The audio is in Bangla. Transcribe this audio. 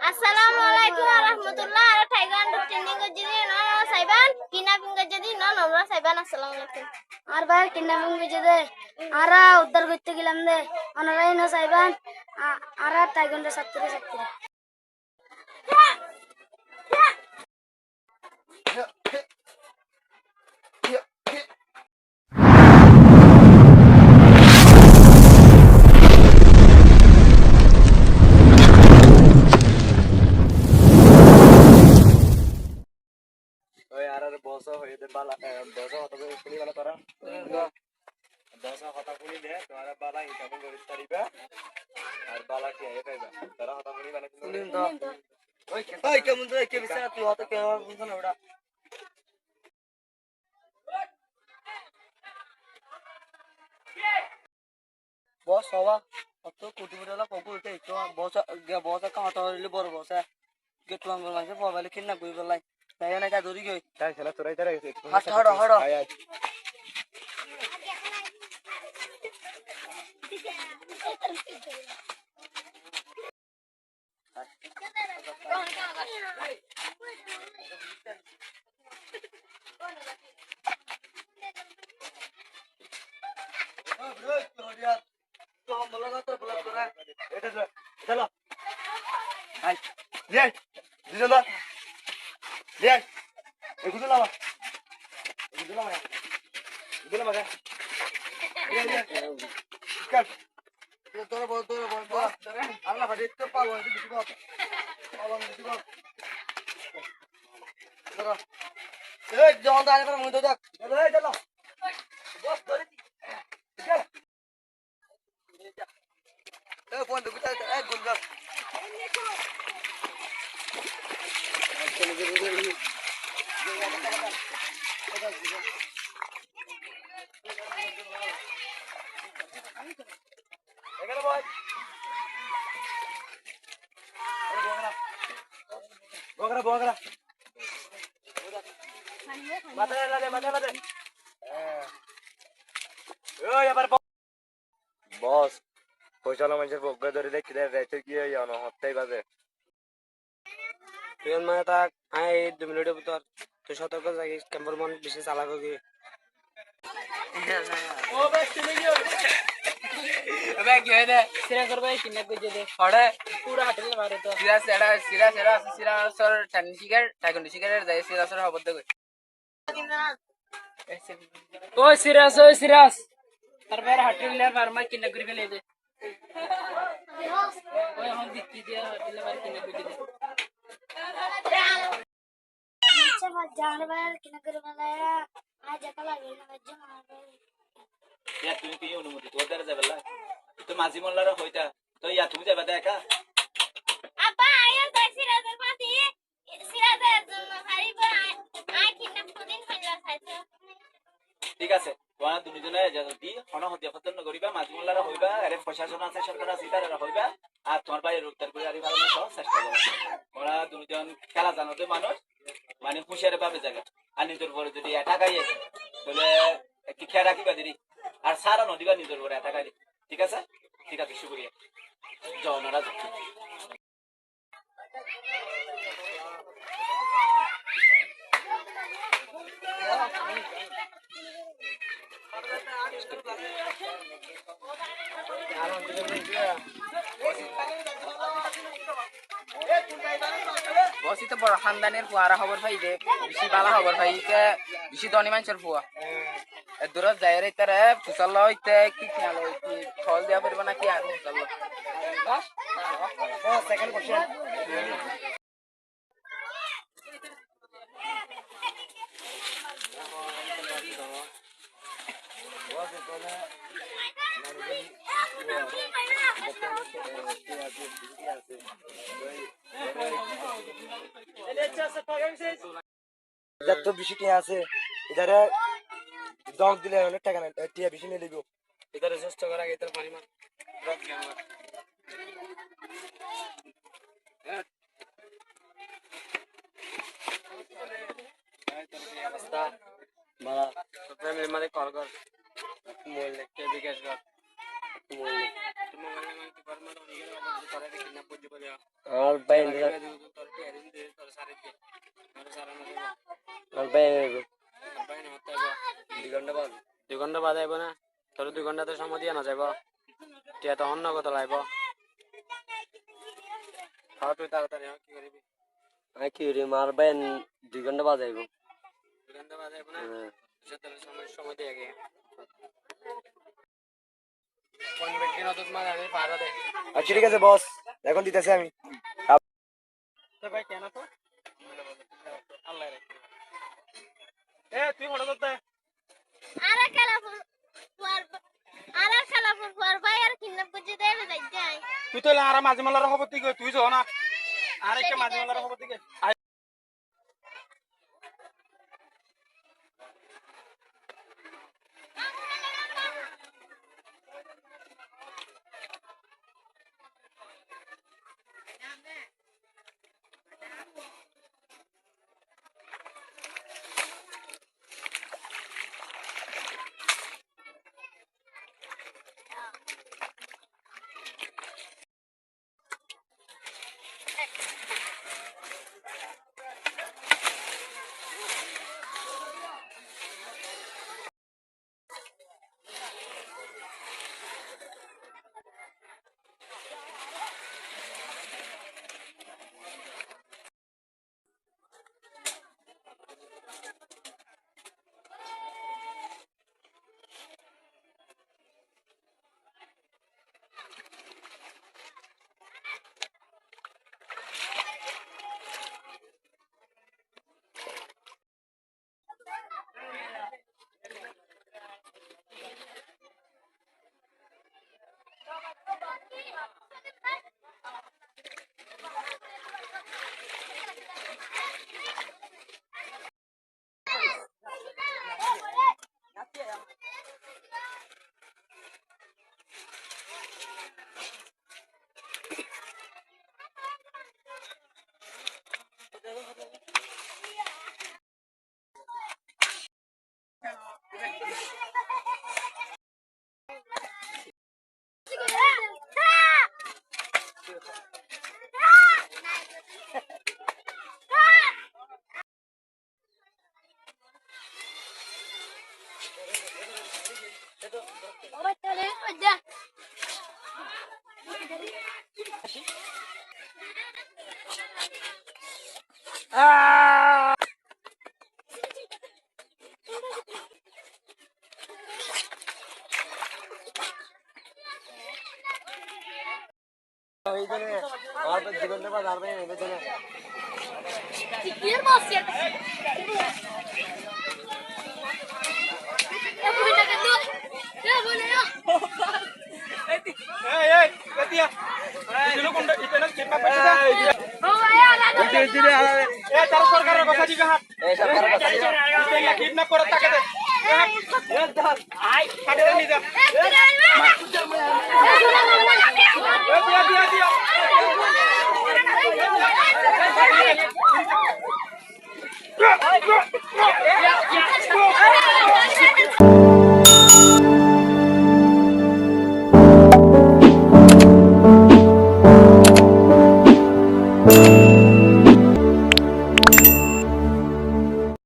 Assalamualaikum warahmatullahi wabarakatuh. Taiwan training ko jadi no saiban kidnapping ko jadi no nomra saiban assalamualaikum. আর ভাই কিডন্যাপিং গেছে আরা উদ্ধার করতে গেলাম দে অনরাই না সাইবান আরা টাইগন্ডে সাত্তরে সাত্তরে ওই আর বস হয়ে দে বালা বস কথা শুনি বালা তোরা বস কথা শুনি দে তোরা বালা ইনকাম করিস তারিবা আর বালা কি আই পাইবা তোরা কথা শুনি বালা শুনি তো ওই কেমন তো কে বিসা তুই হত কে বুঝছ না ওটা বস হওয়া কত কোটি কোটি টাকা কবুল তে তো বস বস কামাটা হইলে বড় বস গেট লাঙ্গল মাঝে মোবাইল কিনা কই বলাই তাই না কা ধরি গই তাই খেলা তোরাই তারা হাট হড় হড় আয় আয় चलो आई ले दिलो ला ले एकुदो ला एकुदो ला एकुदो ला मगा ले ले कर तोरा बोल अल्लाह का देखते पागल है बिची बात पागल बिची बात चलो ए जौन दाने पर मुंह तो देख चलो ए चलो बस धरी चल ए फोन दे बिता ए गुंजा बोगरा mata ओ यार बॉस পয়সালা মানুষের বগ্গা ধরে দেখি রেচে কি জানো হত্যাই বাজে তুই মানে তাক আই 2 মিনিটের ভিতর তুই সতর্ক থাকিস ক্যাম্পার মন বেশি চালাক হবি ও বেশ তুমি কি अबे क्या है सिरा कर भाई किन्ने को दे फड़े पूरा हटल मारे तो सिरा सर टनिशिकर टाइगंडिशिकर जाय सिरा सर हबद गय ओ सिरास तर बार हटल ले फार्मा किन्ने कर ले दे ओए हम दिक्की दे हटल बार किन्ने को दे अच्छा मत जानवर किन्ने कर बनाया आज कला वेना मज्जा मार या তুমি কি অনুমতি তোর দ্বারা যাবেলা তো মাঝি মোল্লার হইতা তো ইয়া তুমি যাবে দেখা Apa ayo saya sirazar pati sirazar জন্য হারিব আই কিডন্যাপ কদিন হইলা সাইতো ঠিক আছে তোরা দুজনে যদি হন হত্যা খতন করিবা মাঝি মোল্লার হইবা আরে প্রশাসন আছে সরকার আছে তারা হইবা আর তোমার ভাই রুক্তার করে আরি ভালো সব চেষ্টা করো ওরা দুজন খেলা জানোতে মানুষ মানে হুঁশিয়ারে পাবে জায়গা আর নিজের উপরে যদি টাকাই আছে তাহলে কি খেয়া রাখিবা দিদি আর সারা নদীবা নিজের উপরে টাকাই ঠিক আছে শুকরিয়া যাও নারাজ বসি তো বড় খানদানের ফুয়ারা খবর পাই দে বেশি বালা খবর পাই কে বেশি ধনী মানুষের ফুয়া দূর যাই রে তারে ফুসাল হইতে কি খেয়াল হইতে ফল দেওয়া পারবে না কি আর ফুসাল सेकंड क्वेश्चन যত বেশি টিয়া আছে এদারে জগ দিলে অনেক টাকা না টিয়া বেশি নিয়ে লিবো এদারে চেষ্টা করা আগে তার পরিমাণ রক জ্ঞান অবস্থা মারা ফ্যামিলি মানে কল কর মোবাইল কে বিকাশ কর মোবাইল আমার ভাই আমার ভাই 2 ঘন্টা বাদে আইব না তোর 2 ঘন্টাতে সময় দিয়া না যাইব টিয়া তো অন্য কত লাইব তুই তাড়াতাড়ি কি করিবি কি রে মার ভাই 2 ঘন্টা বাদে আইব 2 ঘন্টা বাদে আইব না সময় দিয়ে আগে কোন ব্যক্তি নতুন মাল আমি পারা দে আচ্ছা ঠিক আছে বস এখন দিতেছি আমি তো ভাই কেন তো আল্লাহ রে তুই মোটা করতে আরে খেলা ফুর ভাই আর কিনা বুঝে দেবে যাই তুই তো আর মাঝে মালার খবর দিকে তুই যো না আর একটা মাঝে মালার খবর দিকে আমার 2 ঘন্টা বাদে আর ভাই আইবে না কির বসে এ বুঝা কে তুই এ বলে না এই কেতিয়া দিলো কোন ইতেনা চেপা পেছে ও ভাই আলা তার সরকারের কথা দিবে হাত এই সরকার কথা ইতেনা কিডন্যাপ করে তাকে দে আই কাটে নি যা দিয়া এ